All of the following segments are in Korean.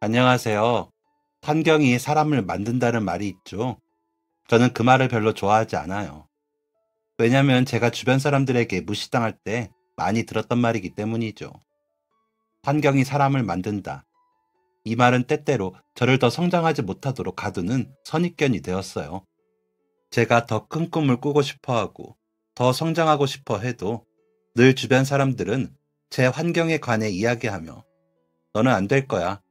안녕하세요. 환경이 사람을 만든다는 말이 있죠. 저는 그 말을 별로 좋아하지 않아요. 왜냐면 제가 주변 사람들에게 무시당할 때 많이 들었던 말이기 때문이죠. 환경이 사람을 만든다. 이 말은 때때로 저를 더 성장하지 못하도록 가두는 선입견이 되었어요. 제가 더 큰 꿈을 꾸고 싶어 하고 더 성장하고 싶어 해도 늘 주변 사람들은 제 환경에 관해 이야기하며 너는 안 될 거야.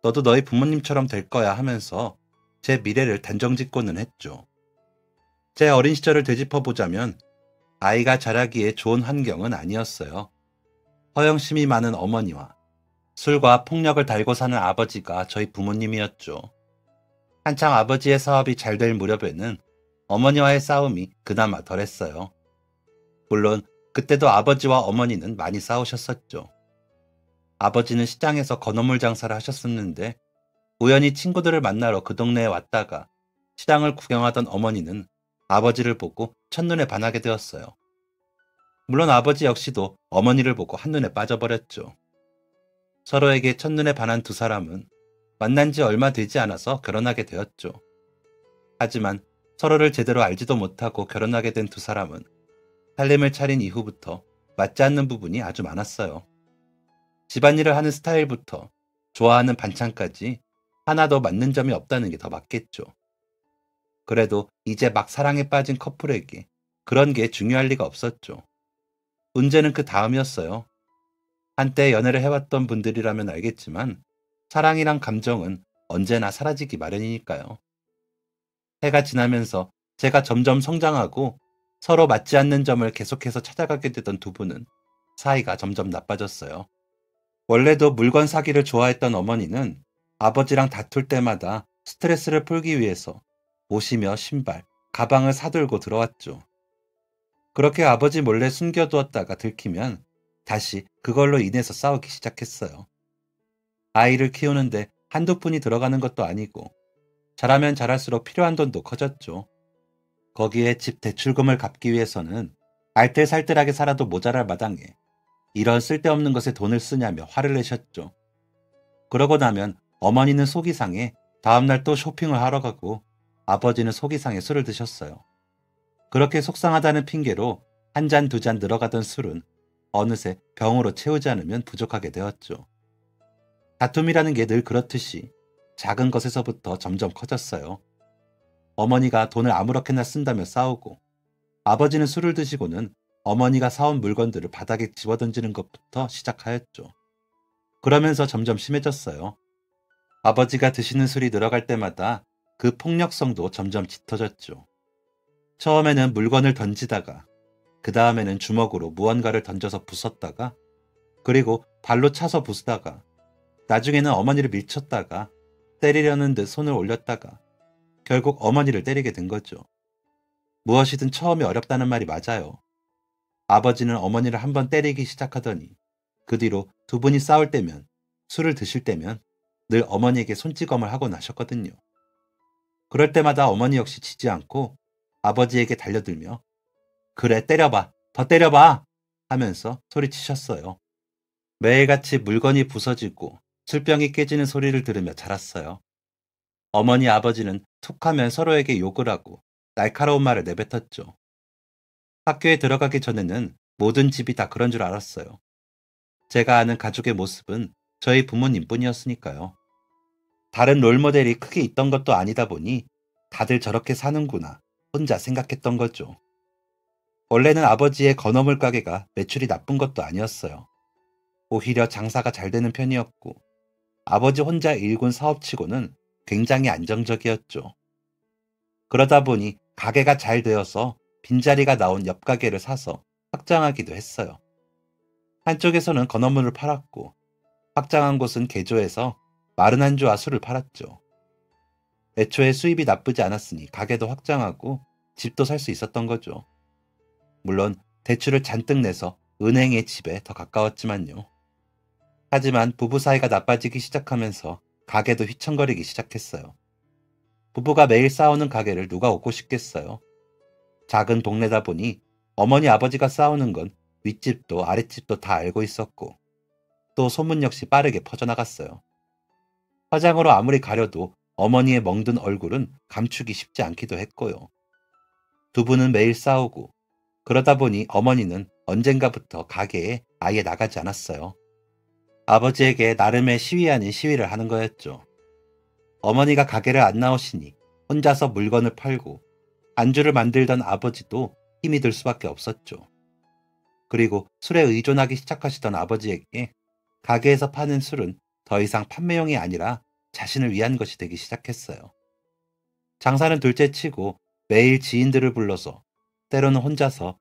너도 너희 부모님처럼 될 거야 하면서 제 미래를 단정짓고는 했죠. 제 어린 시절을 되짚어보자면 아이가 자라기에 좋은 환경은 아니었어요. 허영심이 많은 어머니와 술과 폭력을 달고 사는 아버지가 저희 부모님이었죠. 한창 아버지의 사업이 잘 될 무렵에는 어머니와의 싸움이 그나마 덜했어요. 물론 그때도 아버지와 어머니는 많이 싸우셨었죠. 아버지는 시장에서 건어물 장사를 하셨었는데 우연히 친구들을 만나러 그 동네에 왔다가 시장을 구경하던 어머니는 아버지를 보고 첫눈에 반하게 되었어요. 물론 아버지 역시도 어머니를 보고 한눈에 빠져버렸죠. 서로에게 첫눈에 반한 두 사람은 만난 지 얼마 되지 않아서 결혼하게 되었죠. 하지만 서로를 제대로 알지도 못하고 결혼하게 된 두 사람은 살림을 차린 이후부터 맞지 않는 부분이 아주 많았어요. 집안일을 하는 스타일부터 좋아하는 반찬까지 하나도 맞는 점이 없다는 게 더 맞겠죠. 그래도 이제 막 사랑에 빠진 커플에게 그런 게 중요할 리가 없었죠. 문제는 그 다음이었어요. 한때 연애를 해왔던 분들이라면 알겠지만 사랑이란 감정은 언제나 사라지기 마련이니까요. 해가 지나면서 제가 점점 성장하고 서로 맞지 않는 점을 계속해서 찾아가게 되던 두 분은 사이가 점점 나빠졌어요. 원래도 물건 사기를 좋아했던 어머니는 아버지랑 다툴 때마다 스트레스를 풀기 위해서 옷이며 신발, 가방을 사들고 들어왔죠. 그렇게 아버지 몰래 숨겨두었다가 들키면 다시 그걸로 인해서 싸우기 시작했어요. 아이를 키우는데 한두 푼이 들어가는 것도 아니고 잘하면 잘할수록 필요한 돈도 커졌죠. 거기에 집 대출금을 갚기 위해서는 알뜰살뜰하게 살아도 모자랄 마당에 이런 쓸데없는 것에 돈을 쓰냐며 화를 내셨죠. 그러고 나면 어머니는 속이 상해 다음날 또 쇼핑을 하러 가고 아버지는 속이 상해 술을 드셨어요. 그렇게 속상하다는 핑계로 한 잔 두 잔 늘어가던 술은 어느새 병으로 채우지 않으면 부족하게 되었죠. 다툼이라는 게 늘 그렇듯이 작은 것에서부터 점점 커졌어요. 어머니가 돈을 아무렇게나 쓴다며 싸우고 아버지는 술을 드시고는 어머니가 사온 물건들을 바닥에 집어던지는 것부터 시작하였죠. 그러면서 점점 심해졌어요. 아버지가 드시는 술이 늘어갈 때마다 그 폭력성도 점점 짙어졌죠. 처음에는 물건을 던지다가 그 다음에는 주먹으로 무언가를 던져서 부쉈다가 그리고 발로 차서 부수다가 나중에는 어머니를 밀쳤다가 때리려는 듯 손을 올렸다가 결국 어머니를 때리게 된 거죠. 무엇이든 처음이 어렵다는 말이 맞아요. 아버지는 어머니를 한번 때리기 시작하더니 그 뒤로 두 분이 싸울 때면 술을 드실 때면 늘 어머니에게 손찌검을 하고 나셨거든요. 그럴 때마다 어머니 역시 지지 않고 아버지에게 달려들며 그래 때려봐 더 때려봐 하면서 소리치셨어요. 매일같이 물건이 부서지고 술병이 깨지는 소리를 들으며 자랐어요. 어머니 아버지는 툭하면 서로에게 욕을 하고 날카로운 말을 내뱉었죠. 학교에 들어가기 전에는 모든 집이 다 그런 줄 알았어요. 제가 아는 가족의 모습은 저희 부모님뿐이었으니까요. 다른 롤모델이 크게 있던 것도 아니다 보니 다들 저렇게 사는구나 혼자 생각했던 거죠. 원래는 아버지의 건어물 가게가 매출이 나쁜 것도 아니었어요. 오히려 장사가 잘 되는 편이었고 아버지 혼자 일군 사업치고는 굉장히 안정적이었죠. 그러다 보니 가게가 잘 되어서 빈자리가 나온 옆 가게를 사서 확장하기도 했어요. 한쪽에서는 건어물을 팔았고 확장한 곳은 개조해서 마른 안주와 술을 팔았죠. 애초에 수입이 나쁘지 않았으니 가게도 확장하고 집도 살 수 있었던 거죠. 물론 대출을 잔뜩 내서 은행의 집에 더 가까웠지만요. 하지만 부부 사이가 나빠지기 시작하면서 가게도 휘청거리기 시작했어요. 부부가 매일 싸우는 가게를 누가 오고 싶겠어요. 작은 동네다 보니 어머니 아버지가 싸우는 건 윗집도 아랫집도 다 알고 있었고 또 소문 역시 빠르게 퍼져나갔어요. 화장으로 아무리 가려도 어머니의 멍든 얼굴은 감추기 쉽지 않기도 했고요. 두 분은 매일 싸우고 그러다 보니 어머니는 언젠가부터 가게에 아예 나가지 않았어요. 아버지에게 나름의 시위 아닌 시위를 하는 거였죠. 어머니가 가게를 안 나오시니 혼자서 물건을 팔고 안주를 만들던 아버지도 힘이 들 수밖에 없었죠. 그리고 술에 의존하기 시작하시던 아버지에게 가게에서 파는 술은 더 이상 판매용이 아니라 자신을 위한 것이 되기 시작했어요. 장사는 둘째치고 매일 지인들을 불러서 때로는 혼자서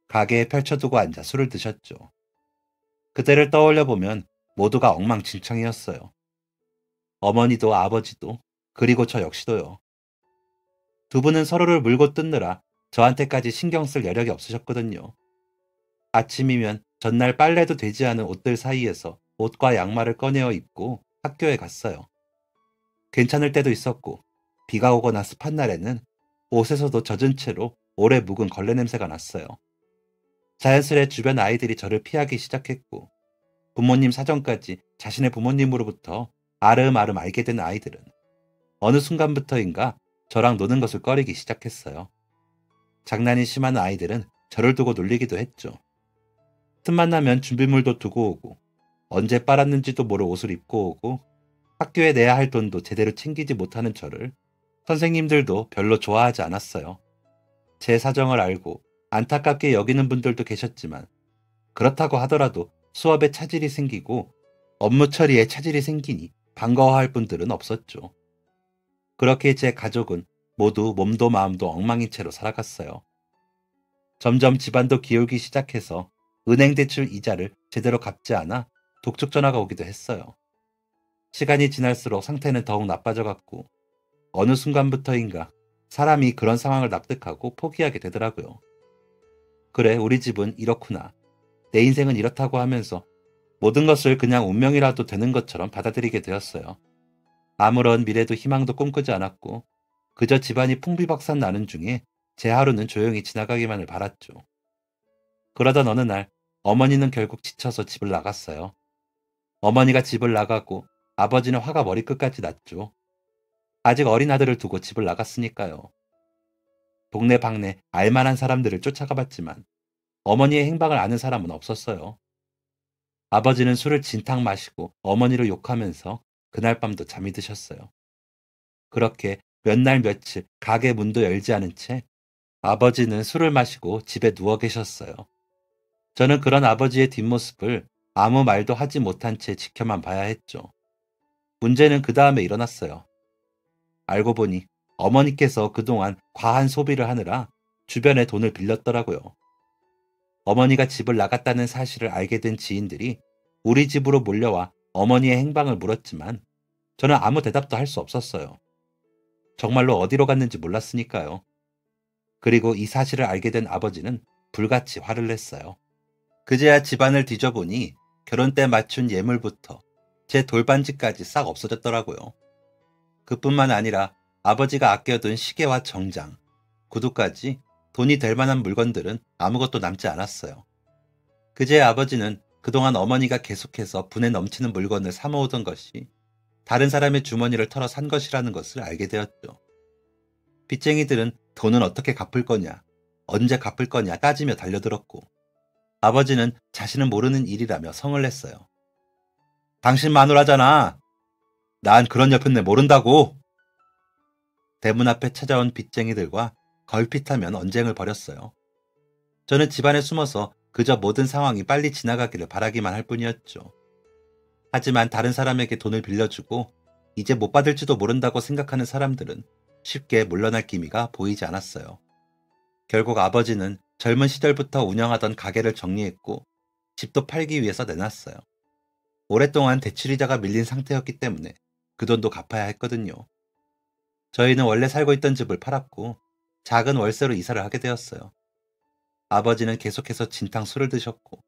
가게에 펼쳐두고 앉아 술을 드셨죠. 그때를 떠올려 보면 모두가 엉망진창이었어요. 어머니도 아버지도 그리고 저 역시도요. 두 분은 서로를 물고 뜯느라 저한테까지 신경 쓸 여력이 없으셨거든요. 아침이면 전날 빨래도 되지 않은 옷들 사이에서 옷과 양말을 꺼내어 입고 학교에 갔어요. 괜찮을 때도 있었고 비가 오거나 습한 날에는 옷에서도 젖은 채로 오래 묵은 걸레 냄새가 났어요. 자연스레 주변 아이들이 저를 피하기 시작했고 부모님 사정까지 자신의 부모님으로부터 아름아름 알게 된 아이들은 어느 순간부터인가 저랑 노는 것을 꺼리기 시작했어요. 장난이 심한 아이들은 저를 두고 놀리기도 했죠. 틈만 나면 준비물도 두고 오고 언제 빨았는지도 모를 옷을 입고 오고 학교에 내야 할 돈도 제대로 챙기지 못하는 저를 선생님들도 별로 좋아하지 않았어요. 제 사정을 알고 안타깝게 여기는 분들도 계셨지만 그렇다고 하더라도 수업에 차질이 생기고 업무 처리에 차질이 생기니 반가워할 분들은 없었죠. 그렇게 제 가족은 모두 몸도 마음도 엉망인 채로 살아갔어요. 점점 집안도 기울기 시작해서 은행 대출 이자를 제대로 갚지 않아 독촉 전화가 오기도 했어요. 시간이 지날수록 상태는 더욱 나빠져갔고 어느 순간부터인가 사람이 그런 상황을 납득하고 포기하게 되더라고요. 그래, 우리 집은 이렇구나. 내 인생은 이렇다고 하면서 모든 것을 그냥 운명이라도 되는 것처럼 받아들이게 되었어요. 아무런 미래도 희망도 꿈꾸지 않았고 그저 집안이 풍비박산 나는 중에 제 하루는 조용히 지나가기만을 바랐죠. 그러던 어느 날 어머니는 결국 지쳐서 집을 나갔어요. 어머니가 집을 나가고 아버지는 화가 머리끝까지 났죠. 아직 어린 아들을 두고 집을 나갔으니까요. 동네 방네 알만한 사람들을 쫓아가 봤지만 어머니의 행방을 아는 사람은 없었어요. 아버지는 술을 진탕 마시고 어머니를 욕하면서 그날 밤도 잠이 드셨어요. 그렇게 몇 날 며칠 가게 문도 열지 않은 채 아버지는 술을 마시고 집에 누워 계셨어요. 저는 그런 아버지의 뒷모습을 아무 말도 하지 못한 채 지켜만 봐야 했죠. 문제는 그 다음에 일어났어요. 알고 보니 어머니께서 그동안 과한 소비를 하느라 주변에 돈을 빌렸더라고요. 어머니가 집을 나갔다는 사실을 알게 된 지인들이 우리 집으로 몰려와 어머니의 행방을 물었지만 저는 아무 대답도 할 수 없었어요. 정말로 어디로 갔는지 몰랐으니까요. 그리고 이 사실을 알게 된 아버지는 불같이 화를 냈어요. 그제야 집안을 뒤져보니 결혼 때 맞춘 예물부터 제 돌반지까지 싹 없어졌더라고요. 그뿐만 아니라 아버지가 아껴둔 시계와 정장, 구두까지 돈이 될 만한 물건들은 아무것도 남지 않았어요. 그제 아버지는 그동안 어머니가 계속해서 분에 넘치는 물건을 사모으던 것이 다른 사람의 주머니를 털어 산 것이라는 것을 알게 되었죠. 빚쟁이들은 돈은 어떻게 갚을 거냐, 언제 갚을 거냐 따지며 달려들었고 아버지는 자신은 모르는 일이라며 성을 냈어요. 당신 마누라잖아. 난 그런 여편네 모른다고. 대문 앞에 찾아온 빚쟁이들과 걸핏하면 언쟁을 벌였어요. 저는 집안에 숨어서 그저 모든 상황이 빨리 지나가기를 바라기만 할 뿐이었죠. 하지만 다른 사람에게 돈을 빌려주고 이제 못 받을지도 모른다고 생각하는 사람들은 쉽게 물러날 기미가 보이지 않았어요. 결국 아버지는 젊은 시절부터 운영하던 가게를 정리했고 집도 팔기 위해서 내놨어요. 오랫동안 대출이자가 밀린 상태였기 때문에 그 돈도 갚아야 했거든요. 저희는 원래 살고 있던 집을 팔았고 작은 월세로 이사를 하게 되었어요. 아버지는 계속해서 진탕 술을 드셨고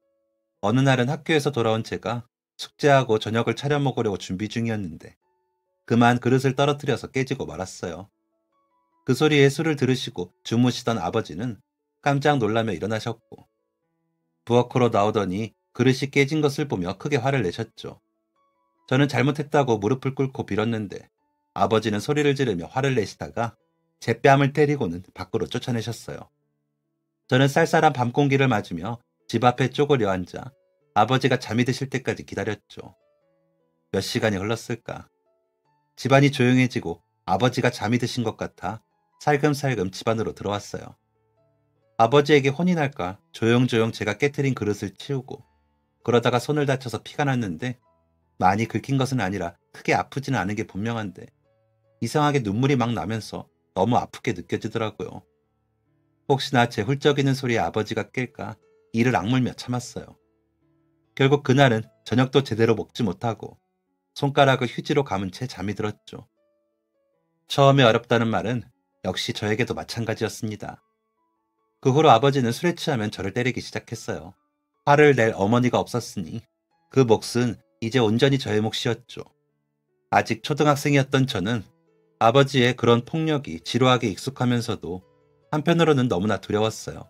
어느 날은 학교에서 돌아온 제가 숙제하고 저녁을 차려 먹으려고 준비 중이었는데 그만 그릇을 떨어뜨려서 깨지고 말았어요. 그 소리에 술을 들으시고 주무시던 아버지는 깜짝 놀라며 일어나셨고 부엌으로 나오더니 그릇이 깨진 것을 보며 크게 화를 내셨죠. 저는 잘못했다고 무릎을 꿇고 빌었는데 아버지는 소리를 지르며 화를 내시다가 제 뺨을 때리고는 밖으로 쫓아내셨어요. 저는 쌀쌀한 밤 공기를 맞으며 집 앞에 쪼그려 앉아 아버지가 잠이 드실 때까지 기다렸죠. 몇 시간이 흘렀을까? 집안이 조용해지고 아버지가 잠이 드신 것 같아 살금살금 집 안으로 들어왔어요. 아버지에게 혼이 날까 조용조용 제가 깨트린 그릇을 치우고 그러다가 손을 다쳐서 피가 났는데 많이 긁힌 것은 아니라 크게 아프지는 않은 게 분명한데 이상하게 눈물이 막 나면서 너무 아프게 느껴지더라고요. 혹시나 제 훌쩍이는 소리에 아버지가 깰까 이를 악물며 참았어요. 결국 그날은 저녁도 제대로 먹지 못하고 손가락을 휴지로 감은 채 잠이 들었죠. 처음에 어렵다는 말은 역시 저에게도 마찬가지였습니다. 그 후로 아버지는 술에 취하면 저를 때리기 시작했어요. 화를 낼 어머니가 없었으니 그 몫은 이제 온전히 저의 몫이었죠. 아직 초등학생이었던 저는 아버지의 그런 폭력이 지루하게 익숙하면서도 한편으로는 너무나 두려웠어요.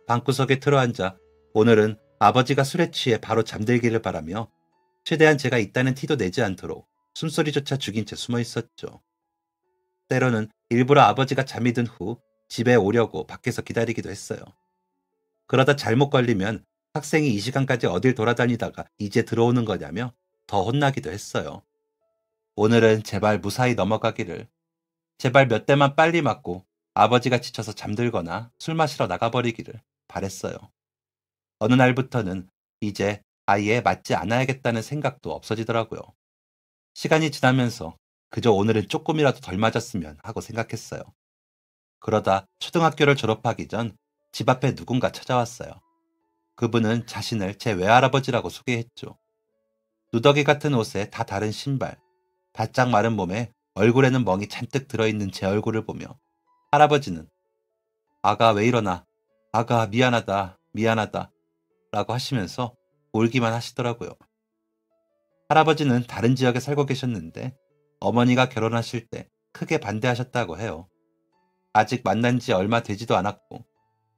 방구석에 틀어앉아 오늘은 아버지가 술에 취해 바로 잠들기를 바라며 최대한 제가 있다는 티도 내지 않도록 숨소리조차 죽인 채 숨어 있었죠. 때로는 일부러 아버지가 잠이 든 후 집에 오려고 밖에서 기다리기도 했어요. 그러다 잘못 걸리면 학생이 이 시간까지 어딜 돌아다니다가 이제 들어오는 거냐며 더 혼나기도 했어요. 오늘은 제발 무사히 넘어가기를, 제발 몇 대만 빨리 맞고 아버지가 지쳐서 잠들거나 술 마시러 나가버리기를 바랬어요. 어느 날부터는 이제 아예 맞지 않아야겠다는 생각도 없어지더라고요. 시간이 지나면서 그저 오늘은 조금이라도 덜 맞았으면 하고 생각했어요. 그러다 초등학교를 졸업하기 전 집 앞에 누군가 찾아왔어요. 그분은 자신을 제 외할아버지라고 소개했죠. 누더기 같은 옷에 다 다른 신발, 바짝 마른 몸에 얼굴에는 멍이 잔뜩 들어있는 제 얼굴을 보며 할아버지는 아가 왜 이러나, 아가 미안하다, 미안하다 라고 하시면서 울기만 하시더라고요. 할아버지는 다른 지역에 살고 계셨는데 어머니가 결혼하실 때 크게 반대하셨다고 해요. 아직 만난 지 얼마 되지도 않았고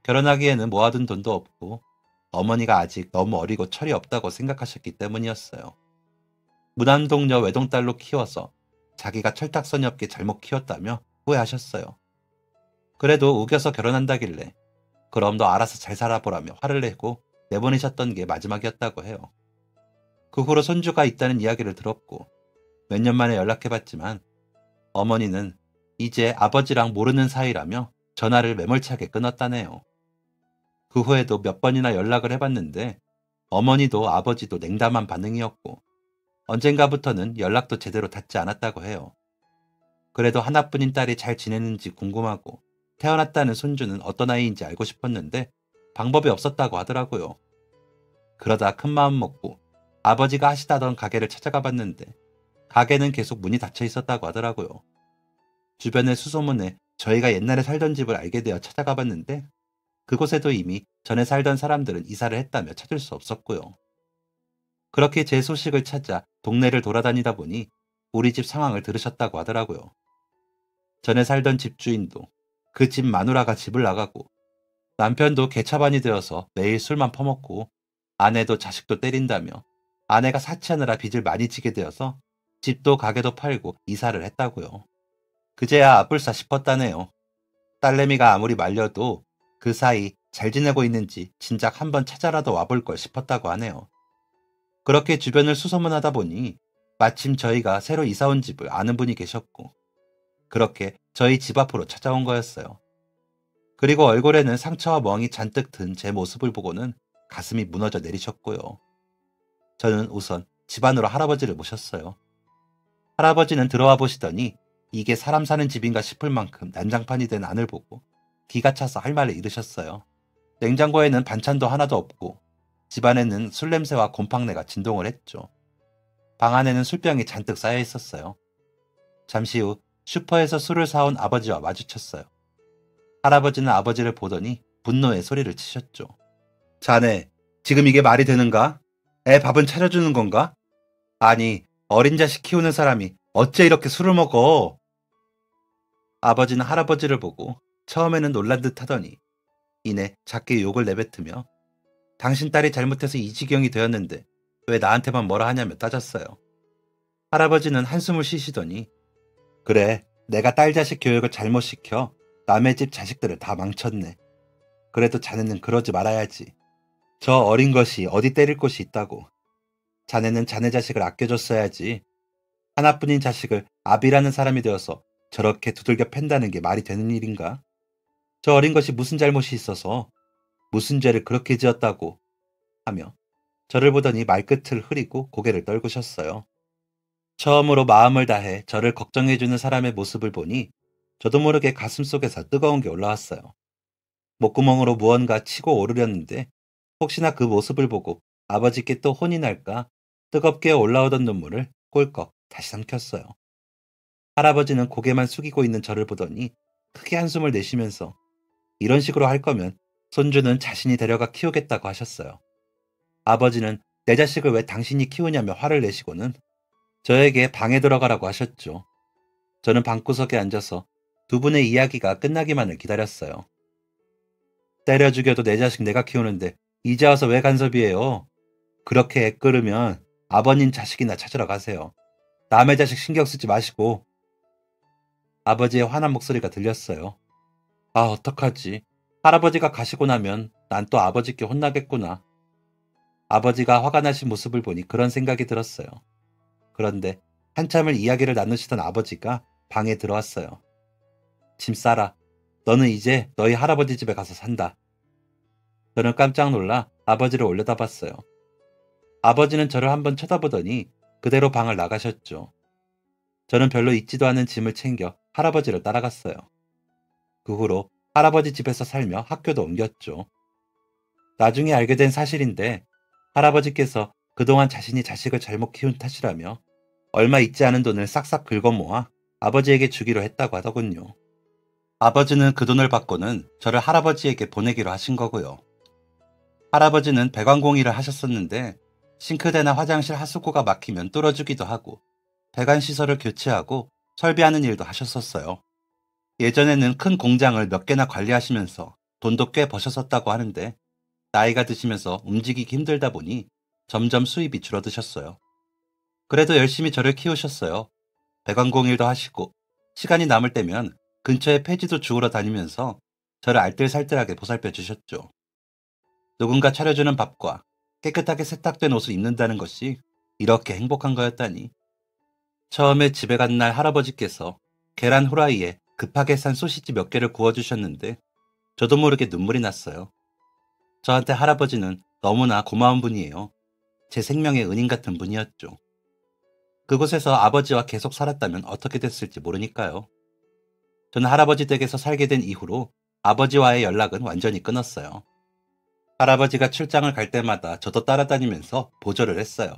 결혼하기에는 모아둔 돈도 없고 어머니가 아직 너무 어리고 철이 없다고 생각하셨기 때문이었어요. 무남동녀 외동딸로 키워서 자기가 철딱서니 없게 잘못 키웠다며 후회하셨어요. 그래도 우겨서 결혼한다길래 그럼 너 알아서 잘 살아보라며 화를 내고 내보내셨던 게 마지막이었다고 해요. 그 후로 손주가 있다는 이야기를 들었고 몇 년 만에 연락해봤지만 어머니는 이제 아버지랑 모르는 사이라며 전화를 매몰차게 끊었다네요. 그 후에도 몇 번이나 연락을 해봤는데 어머니도 아버지도 냉담한 반응이었고 언젠가부터는 연락도 제대로 닿지 않았다고 해요. 그래도 하나뿐인 딸이 잘 지내는지 궁금하고 태어났다는 손주는 어떤 아이인지 알고 싶었는데 방법이 없었다고 하더라고요. 그러다 큰마음 먹고 아버지가 하시다던 가게를 찾아가 봤는데 가게는 계속 문이 닫혀 있었다고 하더라고요. 주변의 수소문에 저희가 옛날에 살던 집을 알게 되어 찾아가 봤는데 그곳에도 이미 전에 살던 사람들은 이사를 했다며 찾을 수 없었고요. 그렇게 제 소식을 찾아 동네를 돌아다니다 보니 우리 집 상황을 들으셨다고 하더라고요. 전에 살던 집주인도 그 집 마누라가 집을 나가고 남편도 개차반이 되어서 매일 술만 퍼먹고 아내도 자식도 때린다며 아내가 사치하느라 빚을 많이 지게 되어서 집도 가게도 팔고 이사를 했다고요. 그제야 아뿔싸 싶었다네요. 딸내미가 아무리 말려도 그 사이 잘 지내고 있는지 진작 한번 찾아라도 와볼 걸 싶었다고 하네요. 그렇게 주변을 수소문하다 보니 마침 저희가 새로 이사 온 집을 아는 분이 계셨고 그렇게 저희 집 앞으로 찾아온 거였어요. 그리고 얼굴에는 상처와 멍이 잔뜩 든 제 모습을 보고는 가슴이 무너져 내리셨고요. 저는 우선 집 안으로 할아버지를 모셨어요. 할아버지는 들어와 보시더니 이게 사람 사는 집인가 싶을 만큼 난장판이 된 안을 보고 기가 차서 할 말을 잃으셨어요. 냉장고에는 반찬도 하나도 없고 집안에는 술 냄새와 곰팡내가 진동을 했죠. 방 안에는 술병이 잔뜩 쌓여 있었어요. 잠시 후 슈퍼에서 술을 사온 아버지와 마주쳤어요. 할아버지는 아버지를 보더니 분노의 소리를 치셨죠. 자네, 지금 이게 말이 되는가? 애 밥은 차려주는 건가? 아니, 어린 자식 키우는 사람이 어째 이렇게 술을 먹어? 아버지는 할아버지를 보고 처음에는 놀란 듯 하더니 이내 작게 욕을 내뱉으며 당신 딸이 잘못해서 이 지경이 되었는데 왜 나한테만 뭐라 하냐며 따졌어요. 할아버지는 한숨을 쉬시더니 그래, 내가 딸 자식 교육을 잘못 시켜 남의 집 자식들을 다 망쳤네. 그래도 자네는 그러지 말아야지. 저 어린 것이 어디 때릴 곳이 있다고. 자네는 자네 자식을 아껴줬어야지. 하나뿐인 자식을 아비라는 사람이 되어서 저렇게 두들겨 팬다는 게 말이 되는 일인가? 저 어린 것이 무슨 잘못이 있어서 무슨 죄를 그렇게 지었다고 하며 저를 보더니 말끝을 흐리고 고개를 떨구셨어요. 처음으로 마음을 다해 저를 걱정해주는 사람의 모습을 보니 저도 모르게 가슴속에서 뜨거운 게 올라왔어요. 목구멍으로 무언가 치고 오르렸는데 혹시나 그 모습을 보고 아버지께 또 혼이 날까 뜨겁게 올라오던 눈물을 꼴꺽 다시 삼켰어요. 할아버지는 고개만 숙이고 있는 저를 보더니 크게 한숨을 내쉬면서 이런 식으로 할 거면 손주는 자신이 데려가 키우겠다고 하셨어요. 아버지는 내 자식을 왜 당신이 키우냐며 화를 내시고는 저에게 방에 들어가라고 하셨죠. 저는 방구석에 앉아서 두 분의 이야기가 끝나기만을 기다렸어요. 때려 죽여도 내 자식 내가 키우는데 이제 와서 왜 간섭이에요? 그렇게 애끓으면 아버님 자식이나 찾으러 가세요. 남의 자식 신경 쓰지 마시고. 아버지의 화난 목소리가 들렸어요. 아, 어떡하지? 할아버지가 가시고 나면 난 또 아버지께 혼나겠구나. 아버지가 화가 나신 모습을 보니 그런 생각이 들었어요. 그런데 한참을 이야기를 나누시던 아버지가 방에 들어왔어요. 짐 싸라. 너는 이제 너희 할아버지 집에 가서 산다. 저는 깜짝 놀라 아버지를 올려다봤어요. 아버지는 저를 한번 쳐다보더니 그대로 방을 나가셨죠. 저는 별로 있지도 않은 짐을 챙겨 할아버지를 따라갔어요. 그 후로 할아버지 집에서 살며 학교도 옮겼죠. 나중에 알게 된 사실인데 할아버지께서 그동안 자신이 자식을 잘못 키운 탓이라며 얼마 있지 않은 돈을 싹싹 긁어 모아 아버지에게 주기로 했다고 하더군요. 아버지는 그 돈을 받고는 저를 할아버지에게 보내기로 하신 거고요. 할아버지는 배관공의를 하셨었는데 싱크대나 화장실 하수구가 막히면 뚫어주기도 하고 배관시설을 교체하고 설비하는 일도 하셨었어요. 예전에는 큰 공장을 몇 개나 관리하시면서 돈도 꽤 버셨었다고 하는데 나이가 드시면서 움직이기 힘들다 보니 점점 수입이 줄어드셨어요. 그래도 열심히 저를 키우셨어요. 배관공일도 하시고 시간이 남을 때면 근처에 폐지도 주우러 다니면서 저를 알뜰살뜰하게 보살펴 주셨죠. 누군가 차려주는 밥과 깨끗하게 세탁된 옷을 입는다는 것이 이렇게 행복한 거였다니. 처음에 집에 간 날 할아버지께서 계란 후라이에 급하게 산 소시지 몇 개를 구워주셨는데 저도 모르게 눈물이 났어요. 저한테 할아버지는 너무나 고마운 분이에요. 제 생명의 은인 같은 분이었죠. 그곳에서 아버지와 계속 살았다면 어떻게 됐을지 모르니까요. 저는 할아버지 댁에서 살게 된 이후로 아버지와의 연락은 완전히 끊었어요. 할아버지가 출장을 갈 때마다 저도 따라다니면서 보조를 했어요.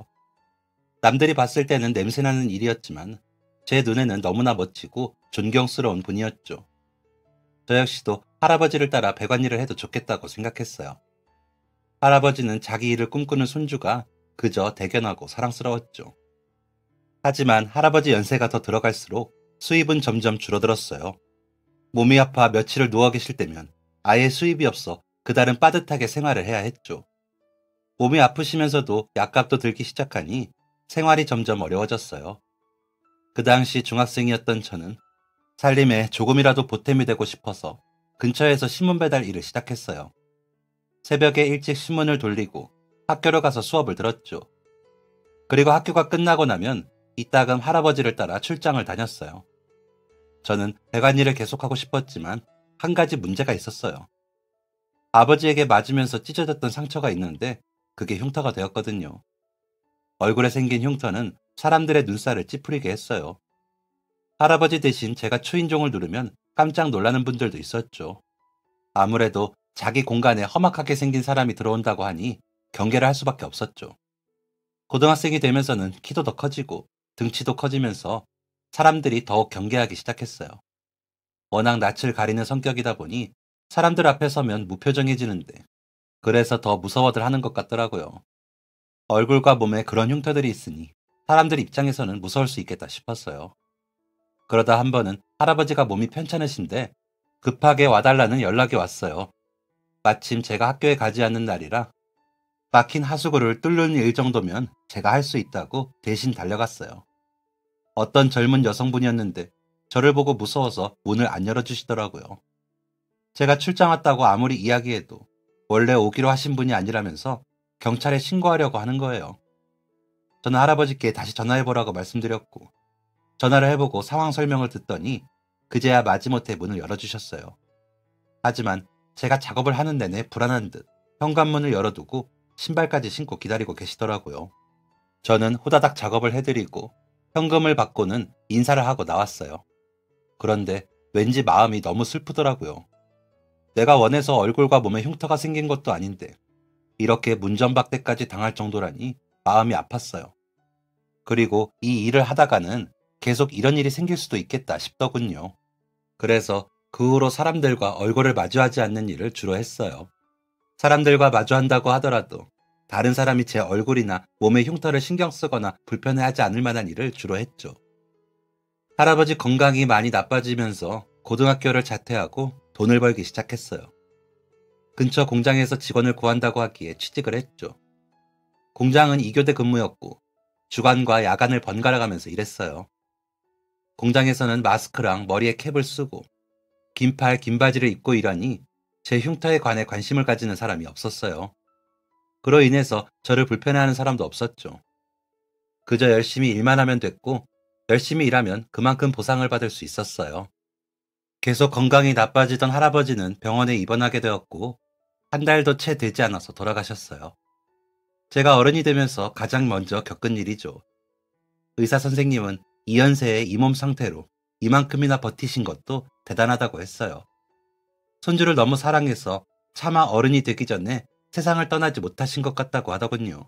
남들이 봤을 때는 냄새나는 일이었지만 제 눈에는 너무나 멋지고 존경스러운 분이었죠. 저 역시도 할아버지를 따라 배관일을 해도 좋겠다고 생각했어요. 할아버지는 자기 일을 꿈꾸는 손주가 그저 대견하고 사랑스러웠죠. 하지만 할아버지 연세가 더 들어갈수록 수입은 점점 줄어들었어요. 몸이 아파 며칠을 누워 계실 때면 아예 수입이 없어 그달은 빠듯하게 생활을 해야 했죠. 몸이 아프시면서도 약값도 들기 시작하니 생활이 점점 어려워졌어요. 그 당시 중학생이었던 저는 살림에 조금이라도 보탬이 되고 싶어서 근처에서 신문 배달 일을 시작했어요. 새벽에 일찍 신문을 돌리고 학교로 가서 수업을 들었죠. 그리고 학교가 끝나고 나면 이따금 할아버지를 따라 출장을 다녔어요. 저는 배관일을 계속하고 싶었지만 한 가지 문제가 있었어요. 아버지에게 맞으면서 찢어졌던 상처가 있는데 그게 흉터가 되었거든요. 얼굴에 생긴 흉터는 사람들의 눈살을 찌푸리게 했어요. 할아버지 대신 제가 초인종을 누르면 깜짝 놀라는 분들도 있었죠. 아무래도 자기 공간에 험악하게 생긴 사람이 들어온다고 하니 경계를 할 수밖에 없었죠. 고등학생이 되면서는 키도 더 커지고 등치도 커지면서 사람들이 더욱 경계하기 시작했어요. 워낙 낯을 가리는 성격이다 보니 사람들 앞에 서면 무표정해지는데 그래서 더 무서워들 하는 것 같더라고요. 얼굴과 몸에 그런 흉터들이 있으니 사람들 입장에서는 무서울 수 있겠다 싶었어요. 그러다 한 번은 할아버지가 몸이 편찮으신데 급하게 와달라는 연락이 왔어요. 마침 제가 학교에 가지 않는 날이라 막힌 하수구를 뚫는 일 정도면 제가 할 수 있다고 대신 달려갔어요. 어떤 젊은 여성분이었는데 저를 보고 무서워서 문을 안 열어주시더라고요. 제가 출장 왔다고 아무리 이야기해도 원래 오기로 하신 분이 아니라면서 경찰에 신고하려고 하는 거예요. 저는 할아버지께 다시 전화해보라고 말씀드렸고 전화를 해보고 상황 설명을 듣더니 그제야 마지못해 문을 열어주셨어요. 하지만 제가 작업을 하는 내내 불안한 듯 현관문을 열어두고 신발까지 신고 기다리고 계시더라고요. 저는 호다닥 작업을 해드리고 현금을 받고는 인사를 하고 나왔어요. 그런데 왠지 마음이 너무 슬프더라고요. 내가 원해서 얼굴과 몸에 흉터가 생긴 것도 아닌데 이렇게 문전박대까지 당할 정도라니 마음이 아팠어요. 그리고 이 일을 하다가는 계속 이런 일이 생길 수도 있겠다 싶더군요. 그래서 그 후로 사람들과 얼굴을 마주하지 않는 일을 주로 했어요. 사람들과 마주한다고 하더라도 다른 사람이 제 얼굴이나 몸의 흉터를 신경 쓰거나 불편해하지 않을 만한 일을 주로 했죠. 할아버지 건강이 많이 나빠지면서 고등학교를 자퇴하고 돈을 벌기 시작했어요. 근처 공장에서 직원을 구한다고 하기에 취직을 했죠. 공장은 2교대 근무였고 주간과 야간을 번갈아 가면서 일했어요. 공장에서는 마스크랑 머리에 캡을 쓰고 긴 팔, 긴 바지를 입고 일하니 제 흉터에 관해 관심을 가지는 사람이 없었어요. 그로 인해서 저를 불편해하는 사람도 없었죠. 그저 열심히 일만 하면 됐고 열심히 일하면 그만큼 보상을 받을 수 있었어요. 계속 건강이 나빠지던 할아버지는 병원에 입원하게 되었고 한 달도 채 되지 않아서 돌아가셨어요. 제가 어른이 되면서 가장 먼저 겪은 일이죠. 의사 선생님은 2연세의 이 몸 상태로 이만큼이나 버티신 것도 대단하다고 했어요. 손주를 너무 사랑해서 차마 어른이 되기 전에 세상을 떠나지 못하신 것 같다고 하더군요.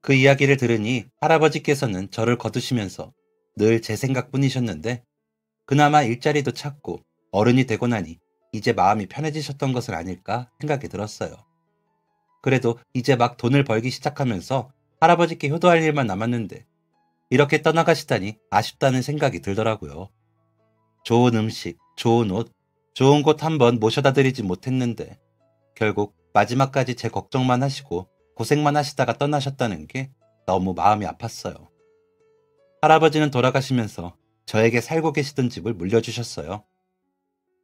그 이야기를 들으니 할아버지께서는 저를 거두시면서 늘 제 생각뿐이셨는데 그나마 일자리도 찾고 어른이 되고 나니 이제 마음이 편해지셨던 것은 아닐까 생각이 들었어요. 그래도 이제 막 돈을 벌기 시작하면서 할아버지께 효도할 일만 남았는데 이렇게 떠나가시다니 아쉽다는 생각이 들더라고요. 좋은 음식, 좋은 옷, 좋은 곳 한번 모셔다 드리지 못했는데 결국 마지막까지 제 걱정만 하시고 고생만 하시다가 떠나셨다는 게 너무 마음이 아팠어요. 할아버지는 돌아가시면서 저에게 살고 계시던 집을 물려주셨어요.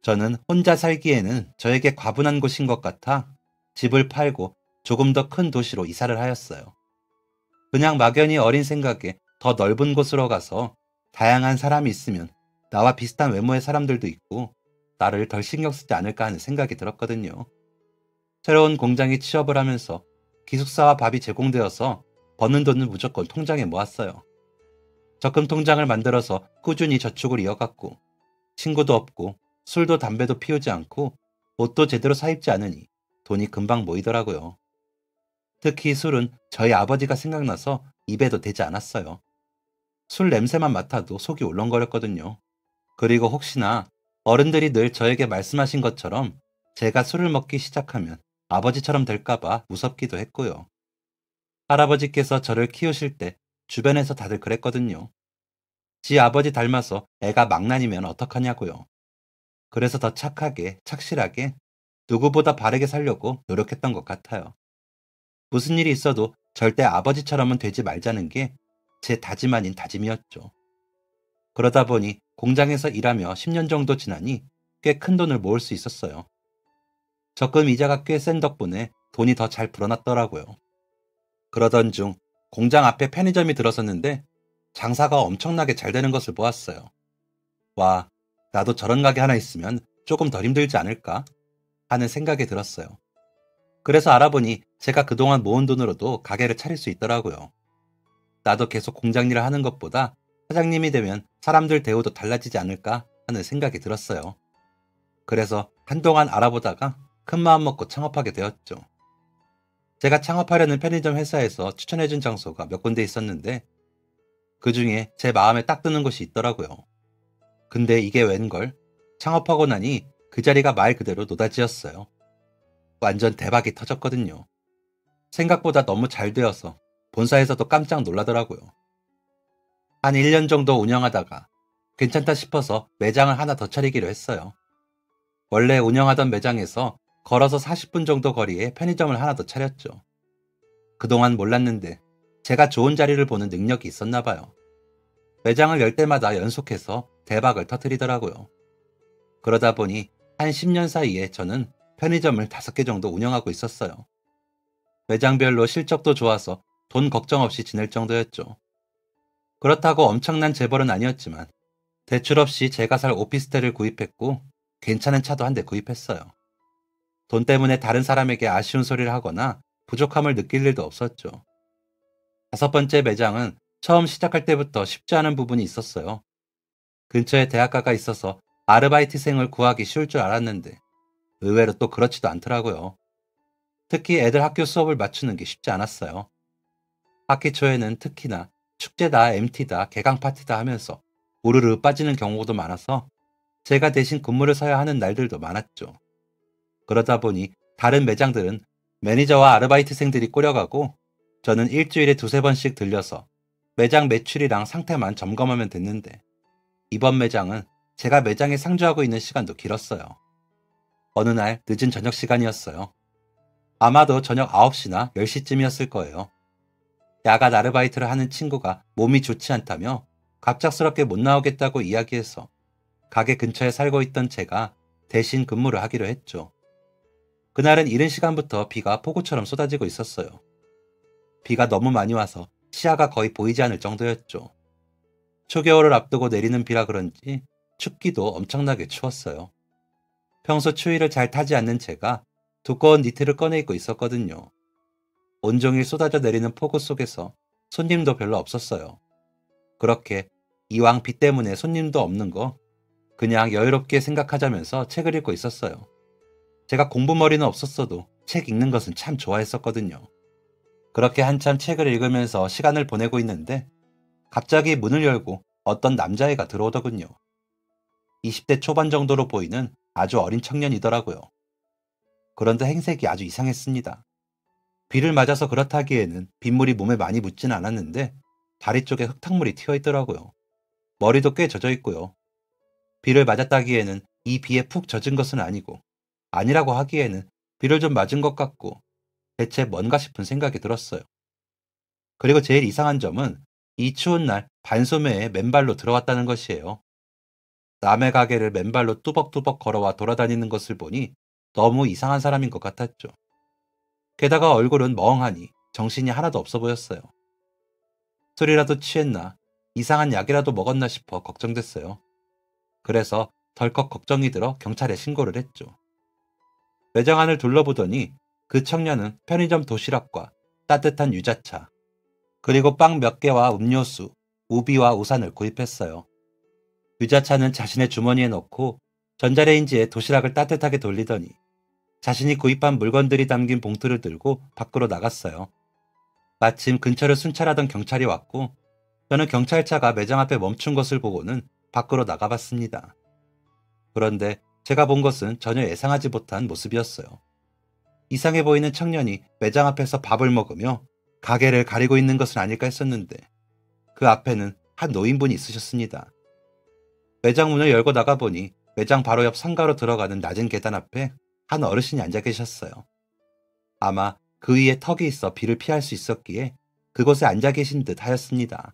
저는 혼자 살기에는 저에게 과분한 곳인 것 같아 집을 팔고 조금 더 큰 도시로 이사를 하였어요. 그냥 막연히 어린 생각에 더 넓은 곳으로 가서 다양한 사람이 있으면 나와 비슷한 외모의 사람들도 있고 나를 덜 신경 쓰지 않을까 하는 생각이 들었거든요. 새로운 공장에 취업을 하면서 기숙사와 밥이 제공되어서 버는 돈은 무조건 통장에 모았어요. 적금 통장을 만들어서 꾸준히 저축을 이어갔고 친구도 없고 술도 담배도 피우지 않고 옷도 제대로 사입지 않으니 돈이 금방 모이더라고요. 특히 술은 저희 아버지가 생각나서 입에도 대지 않았어요. 술 냄새만 맡아도 속이 울렁거렸거든요. 그리고 혹시나 어른들이 늘 저에게 말씀하신 것처럼 제가 술을 먹기 시작하면 아버지처럼 될까봐 무섭기도 했고요. 할아버지께서 저를 키우실 때 주변에서 다들 그랬거든요. 지 아버지 닮아서 애가 망난이면 어떡하냐고요. 그래서 더 착하게, 착실하게, 누구보다 바르게 살려고 노력했던 것 같아요. 무슨 일이 있어도 절대 아버지처럼은 되지 말자는 게 제 다짐 아닌 다짐이었죠. 그러다 보니 공장에서 일하며 10년 정도 지나니 꽤 큰 돈을 모을 수 있었어요. 적금 이자가 꽤 센 덕분에 돈이 더 잘 불어났더라고요. 그러던 중 공장 앞에 편의점이 들어섰는데 장사가 엄청나게 잘 되는 것을 보았어요. 와, 나도 저런 가게 하나 있으면 조금 덜 힘들지 않을까 하는 생각이 들었어요. 그래서 알아보니 제가 그동안 모은 돈으로도 가게를 차릴 수 있더라고요. 나도 계속 공장 일을 하는 것보다 사장님이 되면 사람들 대우도 달라지지 않을까 하는 생각이 들었어요. 그래서 한동안 알아보다가 큰 마음 먹고 창업하게 되었죠. 제가 창업하려는 편의점 회사에서 추천해준 장소가 몇 군데 있었는데 그 중에 제 마음에 딱 드는 곳이 있더라고요. 근데 이게 웬걸? 창업하고 나니 그 자리가 말 그대로 노다지였어요. 완전 대박이 터졌거든요. 생각보다 너무 잘 되어서 본사에서도 깜짝 놀라더라고요. 한 1년 정도 운영하다가 괜찮다 싶어서 매장을 하나 더 차리기로 했어요. 원래 운영하던 매장에서 걸어서 40분 정도 거리에 편의점을 하나 더 차렸죠. 그동안 몰랐는데 제가 좋은 자리를 보는 능력이 있었나 봐요. 매장을 열 때마다 연속해서 대박을 터뜨리더라고요. 그러다 보니 한 10년 사이에 저는 편의점을 5개 정도 운영하고 있었어요. 매장별로 실적도 좋아서 돈 걱정 없이 지낼 정도였죠. 그렇다고 엄청난 재벌은 아니었지만 대출 없이 제가 살 오피스텔을 구입했고 괜찮은 차도 한 대 구입했어요. 돈 때문에 다른 사람에게 아쉬운 소리를 하거나 부족함을 느낄 일도 없었죠. 5번째 매장은 처음 시작할 때부터 쉽지 않은 부분이 있었어요. 근처에 대학가가 있어서 아르바이트생을 구하기 쉬울 줄 알았는데 의외로 또 그렇지도 않더라고요. 특히 애들 학교 수업을 맞추는 게 쉽지 않았어요. 학기 초에는 특히나 축제다, MT다, 개강 파티다 하면서 우르르 빠지는 경우도 많아서 제가 대신 근무를 서야 하는 날들도 많았죠. 그러다 보니 다른 매장들은 매니저와 아르바이트생들이 꾸려가고 저는 일주일에 2~3번씩 들려서 매장 매출이랑 상태만 점검하면 됐는데 이번 매장은 제가 매장에 상주하고 있는 시간도 길었어요. 어느 날 늦은 저녁 시간이었어요. 아마도 저녁 9시나 10시쯤이었을 거예요. 야간 아르바이트를 하는 친구가 몸이 좋지 않다며 갑작스럽게 못 나오겠다고 이야기해서 가게 근처에 살고 있던 제가 대신 근무를 하기로 했죠. 그날은 이른 시간부터 비가 폭우처럼 쏟아지고 있었어요. 비가 너무 많이 와서 시야가 거의 보이지 않을 정도였죠. 초겨울을 앞두고 내리는 비라 그런지 춥기도 엄청나게 추웠어요. 평소 추위를 잘 타지 않는 제가 두꺼운 니트를 꺼내 입고 있었거든요. 온종일 쏟아져 내리는 폭우 속에서 손님도 별로 없었어요. 그렇게 이왕 비 때문에 손님도 없는 거 그냥 여유롭게 생각하자면서 책을 읽고 있었어요. 제가 공부머리는 없었어도 책 읽는 것은 참 좋아했었거든요. 그렇게 한참 책을 읽으면서 시간을 보내고 있는데 갑자기 문을 열고 어떤 남자애가 들어오더군요. 20대 초반 정도로 보이는 아주 어린 청년이더라고요. 그런데 행색이 아주 이상했습니다. 비를 맞아서 그렇다기에는 빗물이 몸에 많이 묻지는 않았는데 다리 쪽에 흙탕물이 튀어 있더라고요. 머리도 꽤 젖어 있고요. 비를 맞았다기에는 이 비에 푹 젖은 것은 아니고 아니라고 하기에는 비를 좀 맞은 것 같고 대체 뭔가 싶은 생각이 들었어요. 그리고 제일 이상한 점은 이 추운 날 반소매에 맨발로 들어왔다는 것이에요. 남의 가게를 맨발로 뚜벅뚜벅 걸어와 돌아다니는 것을 보니 너무 이상한 사람인 것 같았죠. 게다가 얼굴은 멍하니 정신이 하나도 없어 보였어요. 술이라도 취했나 이상한 약이라도 먹었나 싶어 걱정됐어요. 그래서 덜컥 걱정이 들어 경찰에 신고를 했죠. 매장 안을 둘러보더니 그 청년은 편의점 도시락과 따뜻한 유자차, 그리고 빵 몇 개와 음료수, 우비와 우산을 구입했어요. 유자차는 자신의 주머니에 넣고 전자레인지에 도시락을 따뜻하게 돌리더니 자신이 구입한 물건들이 담긴 봉투를 들고 밖으로 나갔어요. 마침 근처를 순찰하던 경찰이 왔고 저는 경찰차가 매장 앞에 멈춘 것을 보고는 밖으로 나가봤습니다. 그런데 제가 본 것은 전혀 예상하지 못한 모습이었어요. 이상해 보이는 청년이 매장 앞에서 밥을 먹으며 가게를 가리고 있는 것은 아닐까 했었는데 그 앞에는 한 노인분이 있으셨습니다. 매장 문을 열고 나가보니 매장 바로 옆 상가로 들어가는 낮은 계단 앞에 한 어르신이 앉아 계셨어요. 아마 그 위에 턱이 있어 비를 피할 수 있었기에 그곳에 앉아 계신 듯 하였습니다.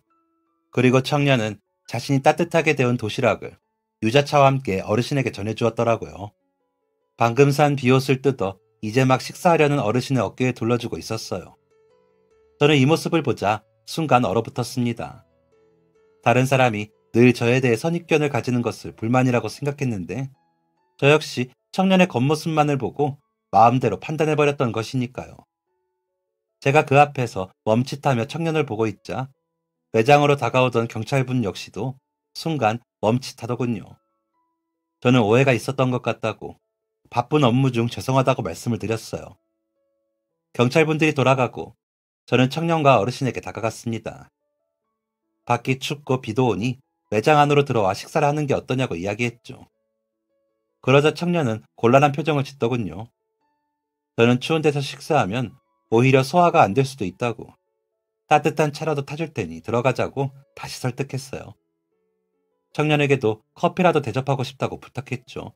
그리고 청년은 자신이 따뜻하게 데운 도시락을 유자차와 함께 어르신에게 전해주었더라고요. 방금 산 비옷을 뜯어 이제 막 식사하려는 어르신의 어깨에 둘러주고 있었어요. 저는 이 모습을 보자 순간 얼어붙었습니다. 다른 사람이 늘 저에 대해 선입견을 가지는 것을 불만이라고 생각했는데 저 역시 청년의 겉모습만을 보고 마음대로 판단해버렸던 것이니까요. 제가 그 앞에서 멈칫하며 청년을 보고 있자 매장으로 다가오던 경찰분 역시도 순간 멈칫하더군요. 저는 오해가 있었던 것 같다고 바쁜 업무 중 죄송하다고 말씀을 드렸어요. 경찰분들이 돌아가고 저는 청년과 어르신에게 다가갔습니다. 밖이 춥고 비도 오니 매장 안으로 들어와 식사를 하는 게 어떠냐고 이야기했죠. 그러자 청년은 곤란한 표정을 짓더군요. 저는 추운 데서 식사하면 오히려 소화가 안 될 수도 있다고 따뜻한 차라도 타줄 테니 들어가자고 다시 설득했어요. 청년에게도 커피라도 대접하고 싶다고 부탁했죠.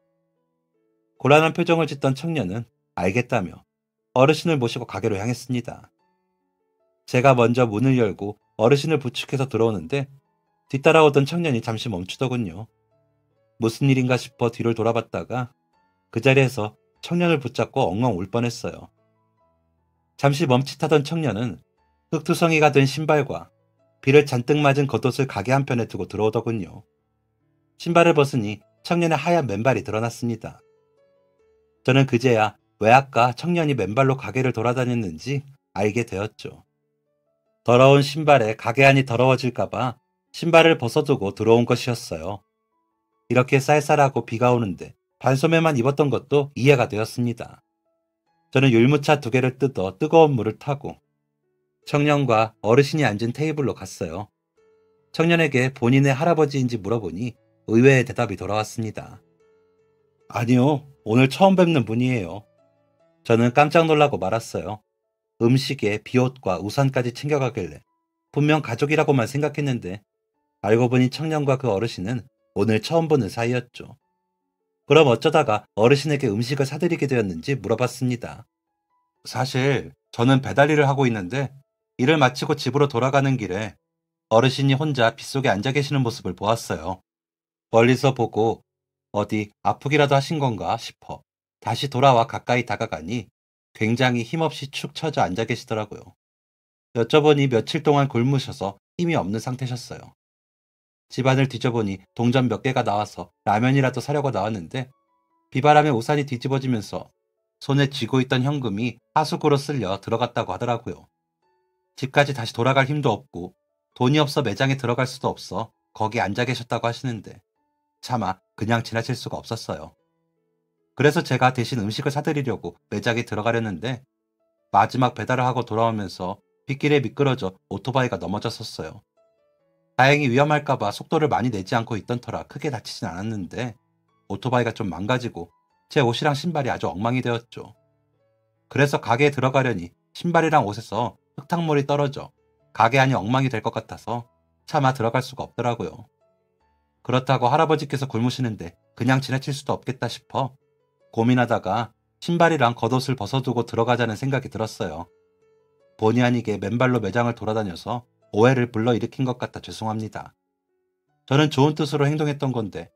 곤란한 표정을 짓던 청년은 알겠다며 어르신을 모시고 가게로 향했습니다. 제가 먼저 문을 열고 어르신을 부축해서 들어오는데 뒤따라오던 청년이 잠시 멈추더군요. 무슨 일인가 싶어 뒤를 돌아봤다가 그 자리에서 청년을 붙잡고 엉엉 울 뻔했어요. 잠시 멈칫하던 청년은 흙투성이가 된 신발과 비를 잔뜩 맞은 겉옷을 가게 한편에 두고 들어오더군요. 신발을 벗으니 청년의 하얀 맨발이 드러났습니다. 저는 그제야 왜 아까 청년이 맨발로 가게를 돌아다녔는지 알게 되었죠. 더러운 신발에 가게 안이 더러워질까봐 신발을 벗어두고 들어온 것이었어요. 이렇게 쌀쌀하고 비가 오는데 반소매만 입었던 것도 이해가 되었습니다. 저는 율무차 2개를 뜯어 뜨거운 물을 타고 청년과 어르신이 앉은 테이블로 갔어요. 청년에게 본인의 할아버지인지 물어보니 의외의 대답이 돌아왔습니다. 아니요, 오늘 처음 뵙는 분이에요. 저는 깜짝 놀라고 말았어요. 음식에 비옷과 우산까지 챙겨가길래 분명 가족이라고만 생각했는데 알고 보니 청년과 그 어르신은 오늘 처음 보는 사이였죠. 그럼 어쩌다가 어르신에게 음식을 사드리게 되었는지 물어봤습니다. 사실 저는 배달 일을 하고 있는데 일을 마치고 집으로 돌아가는 길에 어르신이 혼자 빗속에 앉아 계시는 모습을 보았어요. 멀리서 보고 어디 아프기라도 하신 건가 싶어 다시 돌아와 가까이 다가가니 굉장히 힘없이 축 처져 앉아 계시더라고요. 여쭤보니 며칠 동안 굶으셔서 힘이 없는 상태셨어요. 집안을 뒤져보니 동전 몇 개가 나와서 라면이라도 사려고 나왔는데 비바람에 우산이 뒤집어지면서 손에 쥐고 있던 현금이 하수구로 쓸려 들어갔다고 하더라고요. 집까지 다시 돌아갈 힘도 없고 돈이 없어 매장에 들어갈 수도 없어 거기 앉아 계셨다고 하시는데 차마 그냥 지나칠 수가 없었어요. 그래서 제가 대신 음식을 사드리려고 매장에 들어가려는데 마지막 배달을 하고 돌아오면서 빗길에 미끄러져 오토바이가 넘어졌었어요. 다행히 위험할까봐 속도를 많이 내지 않고 있던 터라 크게 다치진 않았는데 오토바이가 좀 망가지고 제 옷이랑 신발이 아주 엉망이 되었죠. 그래서 가게에 들어가려니 신발이랑 옷에서 흙탕물이 떨어져 가게 안이 엉망이 될 것 같아서 차마 들어갈 수가 없더라고요. 그렇다고 할아버지께서 굶으시는데 그냥 지나칠 수도 없겠다 싶어 고민하다가 신발이랑 겉옷을 벗어두고 들어가자는 생각이 들었어요. 본의 아니게 맨발로 매장을 돌아다녀서 오해를 불러일으킨 것 같아 죄송합니다. 저는 좋은 뜻으로 행동했던 건데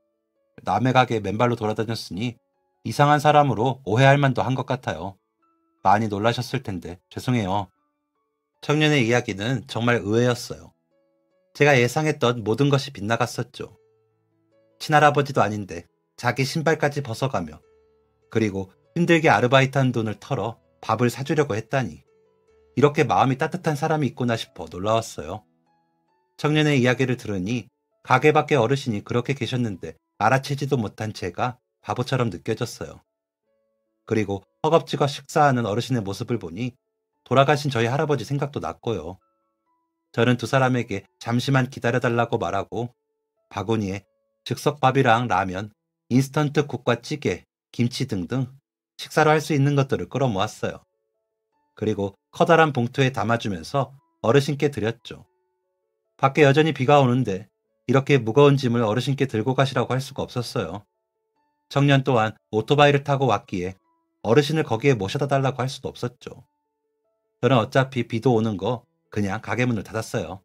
남의 가게에 맨발로 돌아다녔으니 이상한 사람으로 오해할 만도 한 것 같아요. 많이 놀라셨을 텐데 죄송해요. 청년의 이야기는 정말 의외였어요. 제가 예상했던 모든 것이 빗나갔었죠. 친할아버지도 아닌데 자기 신발까지 벗어가며 그리고 힘들게 아르바이트한 돈을 털어 밥을 사주려고 했다니 이렇게 마음이 따뜻한 사람이 있구나 싶어 놀라웠어요. 청년의 이야기를 들으니 가게 밖에 어르신이 그렇게 계셨는데 알아채지도 못한 제가 바보처럼 느껴졌어요. 그리고 허겁지겁 식사하는 어르신의 모습을 보니 돌아가신 저희 할아버지 생각도 났고요. 저는 2사람에게 잠시만 기다려달라고 말하고 바구니에 즉석밥이랑 라면, 인스턴트 국과 찌개, 김치 등등 식사로 할 수 있는 것들을 끌어모았어요. 그리고 커다란 봉투에 담아주면서 어르신께 드렸죠. 밖에 여전히 비가 오는데 이렇게 무거운 짐을 어르신께 들고 가시라고 할 수가 없었어요. 청년 또한 오토바이를 타고 왔기에 어르신을 거기에 모셔다 달라고 할 수도 없었죠. 저는 어차피 비도 오는 거 그냥 가게 문을 닫았어요.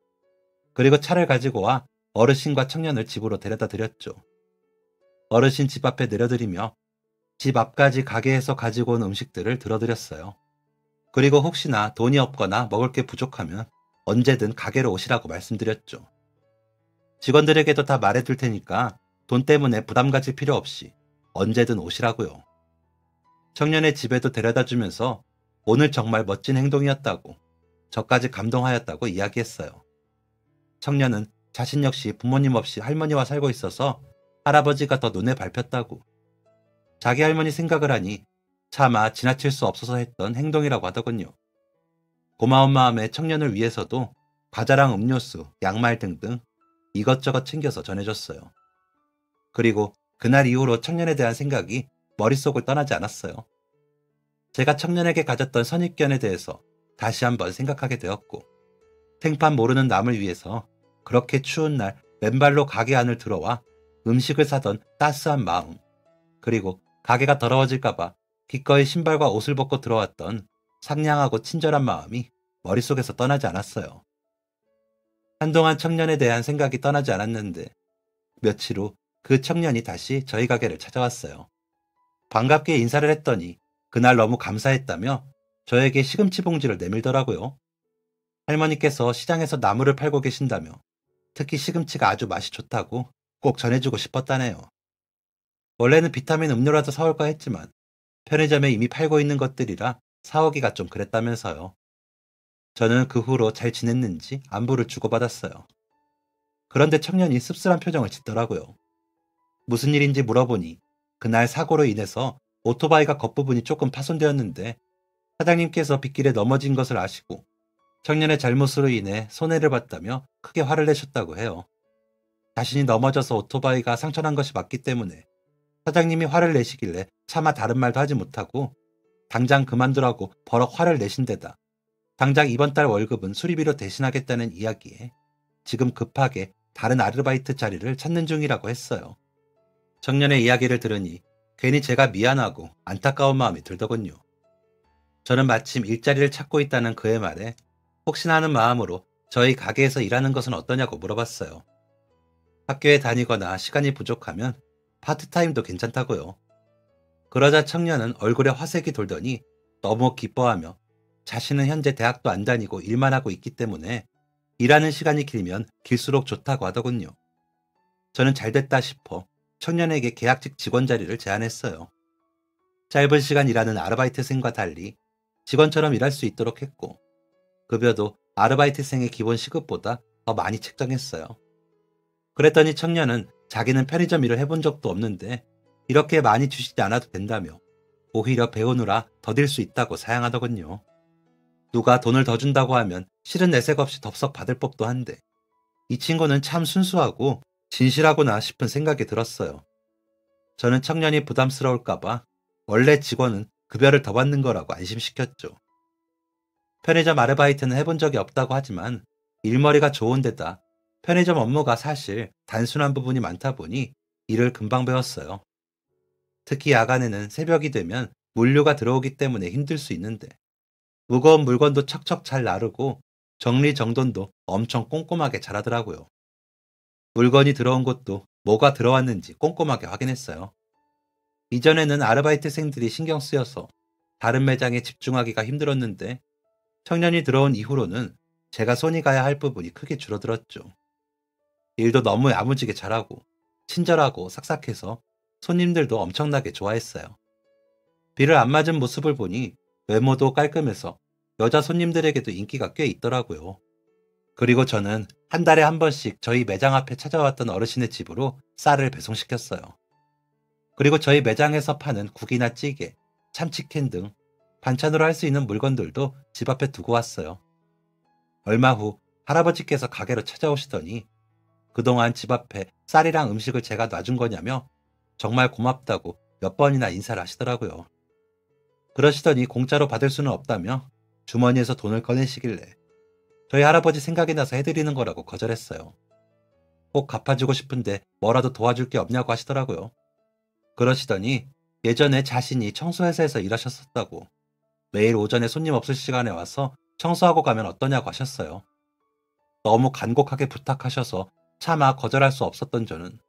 그리고 차를 가지고 와 어르신과 청년을 집으로 데려다 드렸죠. 어르신 집 앞에 내려드리며 집 앞까지 가게에서 가지고 온 음식들을 들어드렸어요. 그리고 혹시나 돈이 없거나 먹을 게 부족하면 언제든 가게로 오시라고 말씀드렸죠. 직원들에게도 다 말해둘 테니까 돈 때문에 부담 가질 필요 없이 언제든 오시라고요. 청년의 집에도 데려다 주면서 오늘 정말 멋진 행동이었다고 저까지 감동하였다고 이야기했어요. 청년은 자신 역시 부모님 없이 할머니와 살고 있어서 할아버지가 더 눈에 밟혔다고 자기 할머니 생각을 하니 차마 지나칠 수 없어서 했던 행동이라고 하더군요. 고마운 마음에 청년을 위해서도 과자랑 음료수, 양말 등등 이것저것 챙겨서 전해줬어요. 그리고 그날 이후로 청년에 대한 생각이 머릿속을 떠나지 않았어요. 제가 청년에게 가졌던 선입견에 대해서 다시 한번 생각하게 되었고 생판 모르는 남을 위해서 그렇게 추운 날 맨발로 가게 안을 들어와 음식을 사던 따스한 마음 그리고 가게가 더러워질까봐 기꺼이 신발과 옷을 벗고 들어왔던 상냥하고 친절한 마음이 머릿속에서 떠나지 않았어요. 한동안 청년에 대한 생각이 떠나지 않았는데 며칠 후 그 청년이 다시 저희 가게를 찾아왔어요. 반갑게 인사를 했더니 그날 너무 감사했다며 저에게 시금치 봉지를 내밀더라고요. 할머니께서 시장에서 나물을 팔고 계신다며 특히 시금치가 아주 맛이 좋다고 꼭 전해주고 싶었다네요. 원래는 비타민 음료라도 사올까 했지만 편의점에 이미 팔고 있는 것들이라 사오기가 좀 그랬다면서요. 저는 그 후로 잘 지냈는지 안부를 주고받았어요. 그런데 청년이 씁쓸한 표정을 짓더라고요. 무슨 일인지 물어보니 그날 사고로 인해서 오토바이가 겉부분이 조금 파손되었는데 사장님께서 빗길에 넘어진 것을 아시고 청년의 잘못으로 인해 손해를 봤다며 크게 화를 내셨다고 해요. 자신이 넘어져서 오토바이가 상처난 것이 맞기 때문에 사장님이 화를 내시길래 차마 다른 말도 하지 못하고 당장 그만두라고 버럭 화를 내신 데다 당장 이번 달 월급은 수리비로 대신하겠다는 이야기에 지금 급하게 다른 아르바이트 자리를 찾는 중이라고 했어요. 청년의 이야기를 들으니 괜히 제가 미안하고 안타까운 마음이 들더군요. 저는 마침 일자리를 찾고 있다는 그의 말에 혹시나 하는 마음으로 저희 가게에서 일하는 것은 어떠냐고 물어봤어요. 학교에 다니거나 시간이 부족하면 파트타임도 괜찮다고요. 그러자 청년은 얼굴에 화색이 돌더니 너무 기뻐하며 자신은 현재 대학도 안 다니고 일만 하고 있기 때문에 일하는 시간이 길면 길수록 좋다고 하더군요. 저는 잘됐다 싶어 청년에게 계약직 직원 자리를 제안했어요. 짧은 시간 일하는 아르바이트생과 달리 직원처럼 일할 수 있도록 했고 급여도 아르바이트생의 기본 시급보다 더 많이 책정했어요. 그랬더니 청년은 자기는 편의점 일을 해본 적도 없는데 이렇게 많이 주시지 않아도 된다며 오히려 배우느라 더딜 수 있다고 사양하더군요. 누가 돈을 더 준다고 하면 실은 내색 없이 덥석 받을 법도 한데 이 친구는 참 순수하고 진실하구나 싶은 생각이 들었어요. 저는 청년이 부담스러울까봐 원래 직원은 급여를 더 받는 거라고 안심시켰죠. 편의점 아르바이트는 해본 적이 없다고 하지만 일머리가 좋은 데다 편의점 업무가 사실 단순한 부분이 많다 보니 일을 금방 배웠어요. 특히 야간에는 새벽이 되면 물류가 들어오기 때문에 힘들 수 있는데 무거운 물건도 척척 잘 나르고 정리정돈도 엄청 꼼꼼하게 잘하더라고요. 물건이 들어온 것도 뭐가 들어왔는지 꼼꼼하게 확인했어요. 이전에는 아르바이트생들이 신경 쓰여서 다른 매장에 집중하기가 힘들었는데 청년이 들어온 이후로는 제가 손이 가야 할 부분이 크게 줄어들었죠. 일도 너무 야무지게 잘하고 친절하고 싹싹해서 손님들도 엄청나게 좋아했어요. 비를 안 맞은 모습을 보니 외모도 깔끔해서 여자 손님들에게도 인기가 꽤 있더라고요. 그리고 저는 한 달에 한 번씩 저희 매장 앞에 찾아왔던 어르신의 집으로 쌀을 배송시켰어요. 그리고 저희 매장에서 파는 국이나 찌개, 참치캔 등 반찬으로 할 수 있는 물건들도 집 앞에 두고 왔어요. 얼마 후 할아버지께서 가게로 찾아오시더니 그동안 집 앞에 쌀이랑 음식을 제가 놔준 거냐며 정말 고맙다고 몇 번이나 인사를 하시더라고요. 그러시더니 공짜로 받을 수는 없다며 주머니에서 돈을 꺼내시길래 저희 할아버지 생각이 나서 해드리는 거라고 거절했어요. 꼭 갚아주고 싶은데 뭐라도 도와줄 게 없냐고 하시더라고요. 그러시더니 예전에 자신이 청소회사에서 일하셨었다고 매일 오전에 손님 없을 시간에 와서 청소하고 가면 어떠냐고 하셨어요. 너무 간곡하게 부탁하셔서 차마 거절할 수 없었던 저는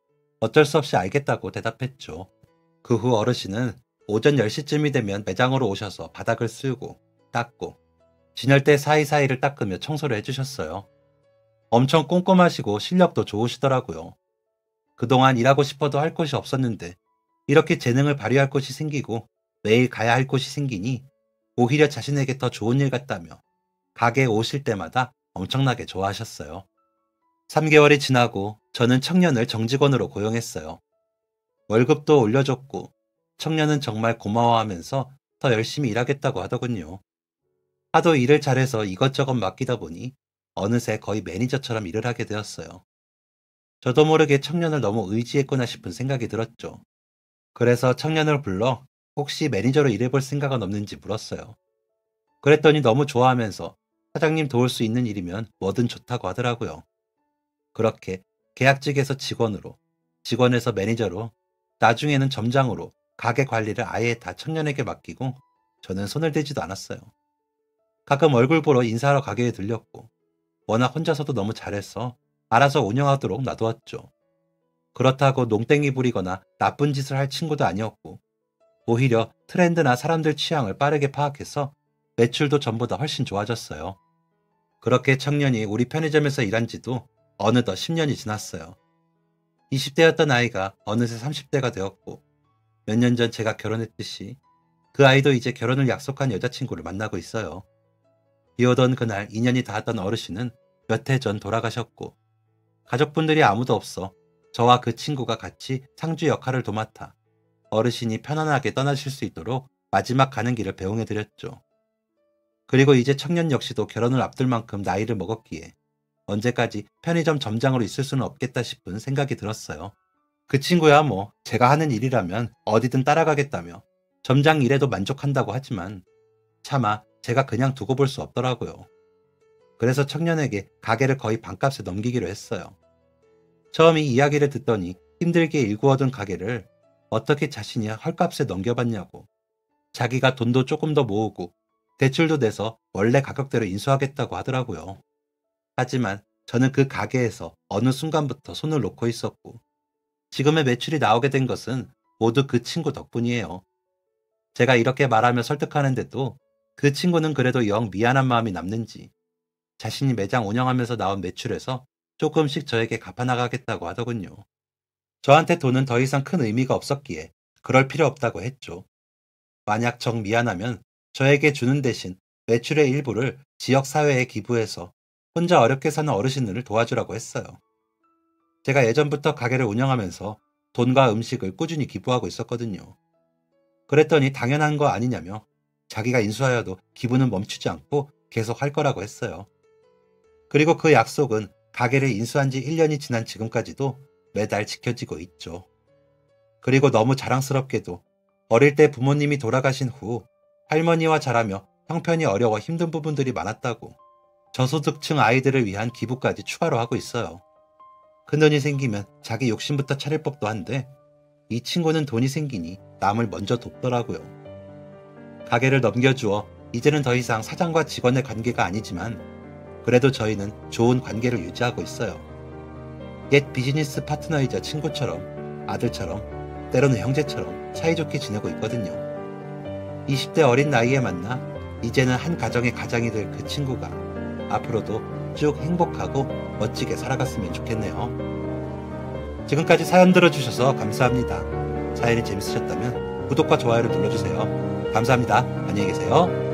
어쩔 수 없이 알겠다고 대답했죠. 그 후 어르신은 오전 10시쯤이 되면 매장으로 오셔서 바닥을 쓸고 닦고 진열대 사이사이를 닦으며 청소를 해주셨어요. 엄청 꼼꼼하시고 실력도 좋으시더라고요. 그동안 일하고 싶어도 할 곳이 없었는데 이렇게 재능을 발휘할 곳이 생기고 매일 가야 할 곳이 생기니 오히려 자신에게 더 좋은 일 같다며 가게에 오실 때마다 엄청나게 좋아하셨어요. 3개월이 지나고 저는 청년을 정직원으로 고용했어요. 월급도 올려줬고 청년은 정말 고마워하면서 더 열심히 일하겠다고 하더군요. 하도 일을 잘해서 이것저것 맡기다 보니 어느새 거의 매니저처럼 일을 하게 되었어요. 저도 모르게 청년을 너무 의지했구나 싶은 생각이 들었죠. 그래서 청년을 불러 혹시 매니저로 일해볼 생각은 없는지 물었어요. 그랬더니 너무 좋아하면서 사장님 도울 수 있는 일이면 뭐든 좋다고 하더라고요. 그렇게 계약직에서 직원으로, 직원에서 매니저로, 나중에는 점장으로 가게 관리를 아예 다 청년에게 맡기고 저는 손을 대지도 않았어요. 가끔 얼굴 보러 인사하러 가게에 들렸고 워낙 혼자서도 너무 잘해서 알아서 운영하도록 놔두었죠. 그렇다고 농땡이 부리거나 나쁜 짓을 할 친구도 아니었고, 오히려 트렌드나 사람들 취향을 빠르게 파악해서 매출도 전보다 훨씬 좋아졌어요. 그렇게 청년이 우리 편의점에서 일한 지도 어느덧 10년이 지났어요. 20대였던 아이가 어느새 30대가 되었고, 몇 년 전 제가 결혼했듯이 그 아이도 이제 결혼을 약속한 여자친구를 만나고 있어요. 비 오던 그날 2년이 닿았던 어르신은 몇 해 전 돌아가셨고, 가족분들이 아무도 없어 저와 그 친구가 같이 상주 역할을 도맡아 어르신이 편안하게 떠나실 수 있도록 마지막 가는 길을 배웅해드렸죠. 그리고 이제 청년 역시도 결혼을 앞둘 만큼 나이를 먹었기에 언제까지 편의점 점장으로 있을 수는 없겠다 싶은 생각이 들었어요. 그 친구야 뭐 제가 하는 일이라면 어디든 따라가겠다며 점장 일에도 만족한다고 하지만 차마 제가 그냥 두고 볼 수 없더라고요. 그래서 청년에게 가게를 거의 반값에 넘기기로 했어요. 처음 이 이야기를 듣더니 힘들게 일구어둔 가게를 어떻게 자신이 헐값에 넘겨봤냐고, 자기가 돈도 조금 더 모으고 대출도 내서 원래 가격대로 인수하겠다고 하더라고요. 하지만 저는 그 가게에서 어느 순간부터 손을 놓고 있었고, 지금의 매출이 나오게 된 것은 모두 그 친구 덕분이에요. 제가 이렇게 말하며 설득하는데도 그 친구는 그래도 영 미안한 마음이 남는지 자신이 매장 운영하면서 나온 매출에서 조금씩 저에게 갚아나가겠다고 하더군요. 저한테 돈은 더 이상 큰 의미가 없었기에 그럴 필요 없다고 했죠. 만약 정 미안하면 저에게 주는 대신 매출의 일부를 지역사회에 기부해서 혼자 어렵게 사는 어르신들을 도와주라고 했어요. 제가 예전부터 가게를 운영하면서 돈과 음식을 꾸준히 기부하고 있었거든요. 그랬더니 당연한 거 아니냐며 자기가 인수하여도 기부는 멈추지 않고 계속 할 거라고 했어요. 그리고 그 약속은 가게를 인수한 지 1년이 지난 지금까지도 매달 지켜지고 있죠. 그리고 너무 자랑스럽게도 어릴 때 부모님이 돌아가신 후 할머니와 자라며 형편이 어려워 힘든 부분들이 많았다고 저소득층 아이들을 위한 기부까지 추가로 하고 있어요. 큰돈이 생기면 자기 욕심부터 차릴 법도 한데 이 친구는 돈이 생기니 남을 먼저 돕더라고요. 가게를 넘겨주어 이제는 더 이상 사장과 직원의 관계가 아니지만 그래도 저희는 좋은 관계를 유지하고 있어요. 옛 비즈니스 파트너이자 친구처럼, 아들처럼, 때로는 형제처럼 사이좋게 지내고 있거든요. 20대 어린 나이에 만나 이제는 한 가정의 가장이 될 그 친구가 앞으로도 쭉 행복하고 멋지게 살아갔으면 좋겠네요. 지금까지 사연 들어주셔서 감사합니다. 사연이 재밌으셨다면 구독과 좋아요를 눌러주세요. 감사합니다. 안녕히 계세요.